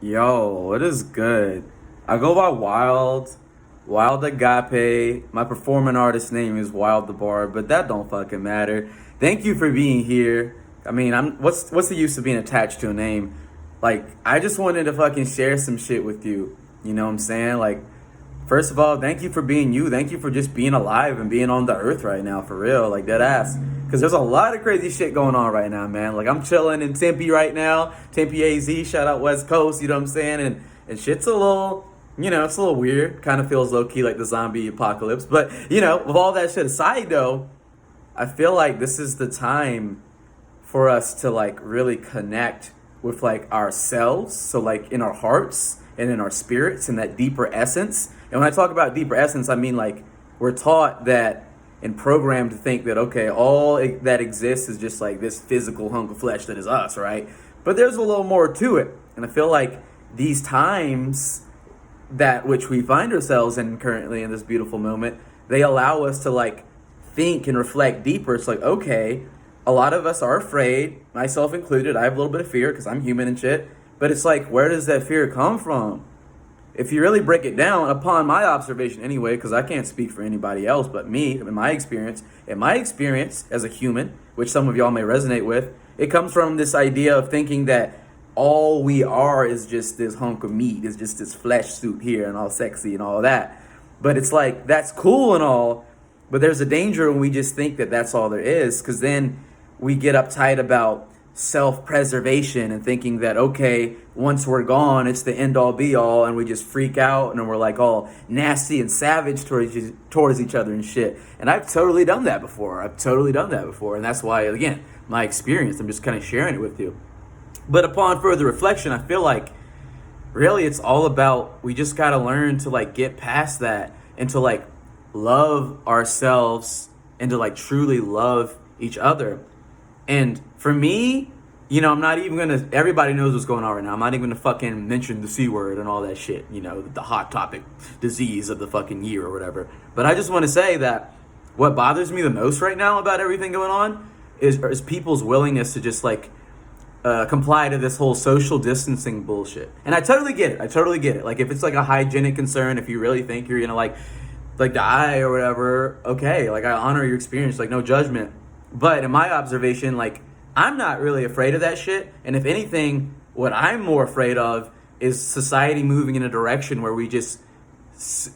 Yo, what is good? I go by Wild Agape. My performing artist name is Wild the Bard, but that don't fucking matter. Thank you for being here. I mean, what's the use of being attached to a name? Like, I just wanted to fucking share some shit with you. You know what I'm saying? Like, first of all, thank you for being you. Thank you for just being alive and being on the earth right now, for real. Like, dead ass. Because there's a lot of crazy shit going on right now, man. Like, I'm chilling in Tempe right now. Tempe AZ, shout out West Coast, you know what I'm saying? And shit's a little, it's a little weird. Kind of feels low-key like the zombie apocalypse. But, with all that shit aside, though, I feel like this is the time for us to, like, really connect with, like, ourselves. So, like, in our hearts and in our spirits and that deeper essence. And when I talk about deeper essence, I mean, like, we're taught that and programmed to think that, okay, all that exists is just like this physical hunk of flesh that is us, right? But there's a little more to it. And I feel like these times that which we find ourselves in currently in this beautiful moment, they allow us to like think and reflect deeper. It's like, okay, a lot of us are afraid, myself included. I have a little bit of fear because I'm human and shit. But it's like, where does that fear come from? If you really break it down, upon my observation anyway, because I can't speak for anybody else but me, in my experience as a human, which some of y'all may resonate with, it comes from this idea of thinking that all we are is just this hunk of meat, is just this flesh suit here and all sexy and all that. But it's like, that's cool and all, but there's a danger when we just think that that's all there is, because then we get uptight about self-preservation and thinking that, okay, once we're gone, it's the end-all be-all, and we just freak out and we're like all nasty and savage towards each other and shit. And I've totally done that before. And that's why, again, my experience, I'm just kind of sharing it with you. But upon further reflection, I feel like really it's all about, we just got to learn to like get past that and to like love ourselves and to like truly love each other. And for me, I'm not even gonna, everybody knows what's going on right now. I'm not even gonna fucking mention the C word and all that shit, the hot topic disease of the fucking year or whatever. But I just want to say that what bothers me the most right now about everything going on is people's willingness to just like comply to this whole social distancing bullshit. And I totally get it. Like, if it's like a hygienic concern, if you really think you're gonna like die or whatever, okay, like I honor your experience, like no judgment. But in my observation, like, I'm not really afraid of that shit. And if anything, what I'm more afraid of is society moving in a direction where we just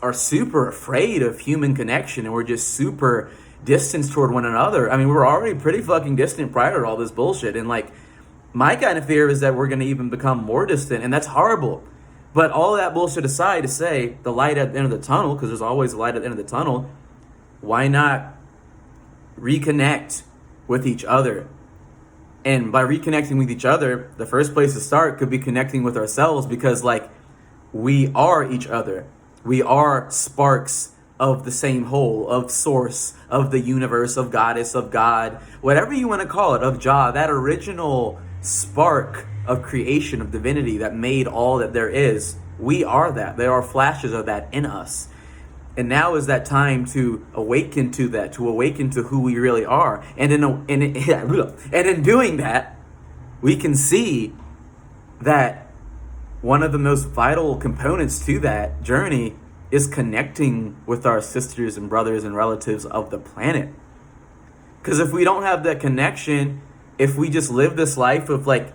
are super afraid of human connection and we're just super distanced toward one another. I mean, we're already pretty fucking distant prior to all this bullshit. And like, my kind of fear is that we're going to even become more distant, and that's horrible. But all that bullshit aside, to say the light at the end of the tunnel, because there's always a light at the end of the tunnel, why not reconnect with each other? And by reconnecting with each other, the first place to start could be connecting with ourselves, because like, we are each other. We are sparks of the same whole, of source, of the universe, of goddess, of God, whatever you want to call it, of Jah, that original spark of creation, of divinity that made all that there is. We are that. There are flashes of that in us. And now is that time to awaken to that, to awaken to who we really are. And in doing that, we can see that one of the most vital components to that journey is connecting with our sisters and brothers and relatives of the planet. Because if we don't have that connection, if we just live this life of like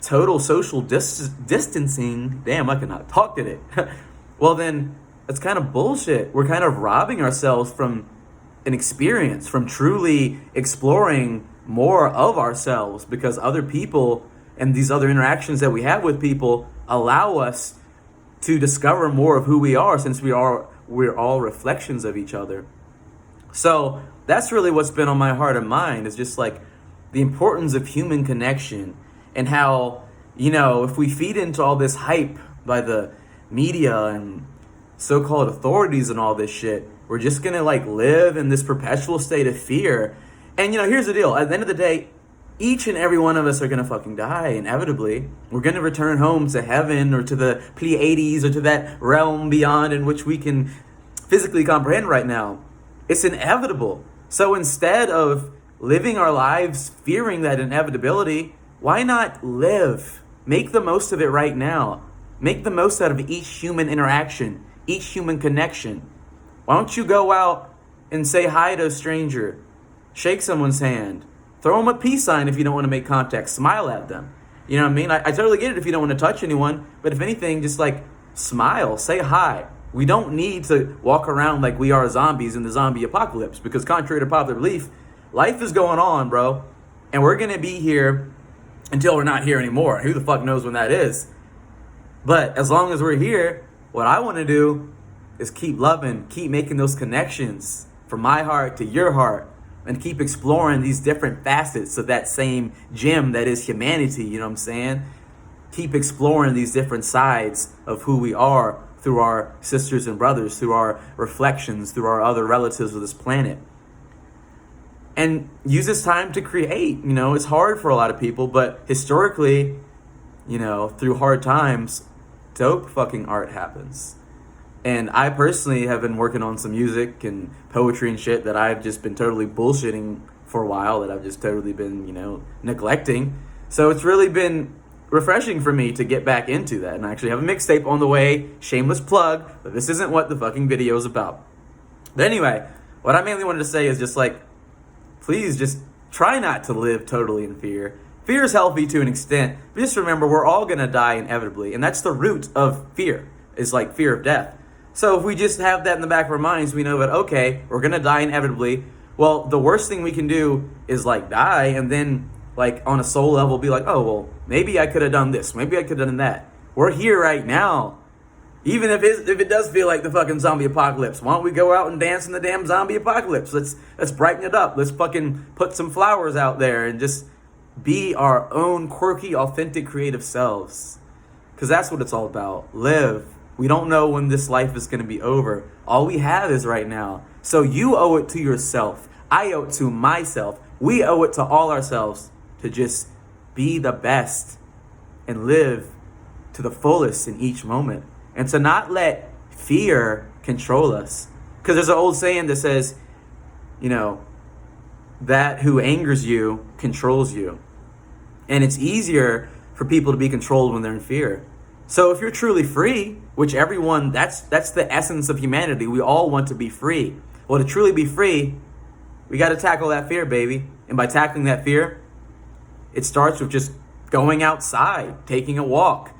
total social distancing, damn, I cannot talk today. Well, then it's kind of bullshit. We're kind of robbing ourselves from an experience, from truly exploring more of ourselves, because other people and these other interactions that we have with people allow us to discover more of who we are, since we're all reflections of each other. So that's really what's been on my heart and mind, is just like the importance of human connection, and how, if we feed into all this hype by the media and so-called authorities and all this shit, we're just gonna like live in this perpetual state of fear. And here's the deal, at the end of the day, each and every one of us are gonna fucking die, inevitably. We're gonna return home to heaven or to the Pleiades or to that realm beyond in which we can physically comprehend right now. It's inevitable. So instead of living our lives fearing that inevitability, why not live Make the most of it right now. Make the most out of each human interaction, each human connection. Why don't you go out and say hi to a stranger, shake someone's hand, throw them a peace sign if you don't want to make contact, smile at them. You know what I mean? I totally get it if you don't want to touch anyone, but if anything, just like smile, say hi. We don't need to walk around like we are zombies in the zombie apocalypse, because contrary to popular belief, life is going on, bro. And we're going to be here until we're not here anymore. Who the fuck knows when that is? But as long as we're here, what I want to do is keep loving, keep making those connections from my heart to your heart, and keep exploring these different facets of that same gem that is humanity, you know what I'm saying? Keep exploring these different sides of who we are through our sisters and brothers, through our reflections, through our other relatives of this planet. And use this time to create. You know, it's hard for a lot of people, but historically, you know, through hard times, dope fucking art happens. And I personally have been working on some music and poetry and shit that I've just been totally bullshitting for a while, that I've just totally been, you know, neglecting. So it's really been refreshing for me to get back into that. And I actually have a mixtape on the way, shameless plug, but this isn't what the fucking video is about. But anyway, what I mainly wanted to say is just like, please just try not to live totally in fear. Fear is healthy to an extent, but just remember we're all gonna die inevitably. And that's the root of fear, is like fear of death. So if we just have that in the back of our minds, we know that, okay, we're going to die inevitably. Well, the worst thing we can do is like die and then like on a soul level be like, oh, well, maybe I could have done this. Maybe I could have done that. We're here right now. Even if it does feel like the fucking zombie apocalypse, why don't we go out and dance in the damn zombie apocalypse? Let's brighten it up. Let's fucking put some flowers out there and just be our own quirky, authentic, creative selves. Because that's what it's all about. Live. We don't know when this life is going to be over. All we have is right now. So you owe it to yourself. I owe it to myself. We owe it to all ourselves to just be the best and live to the fullest in each moment. And to not let fear control us. Because there's an old saying that says, you know, that who angers you controls you. And it's easier for people to be controlled when they're in fear. So if you're truly free, which everyone, that's the essence of humanity. We all want to be free. Well, to truly be free, we got to tackle that fear, baby. And by tackling that fear, it starts with just going outside, taking a walk,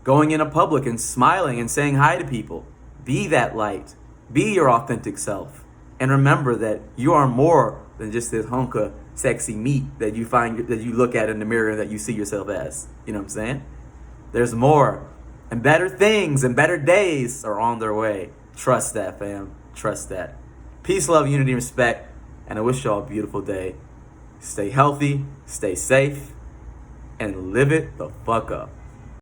going in a public and smiling and saying hi to people. Be that light. Be your authentic self. And remember that you are more than just this hunk of sexy meat that you look at in the mirror that you see yourself as. You know what I'm saying? There's more. And better things and better days are on their way. Trust that, fam. Trust that. Peace, love, unity, and respect. And I wish y'all a beautiful day. Stay healthy, stay safe, and live it the fuck up.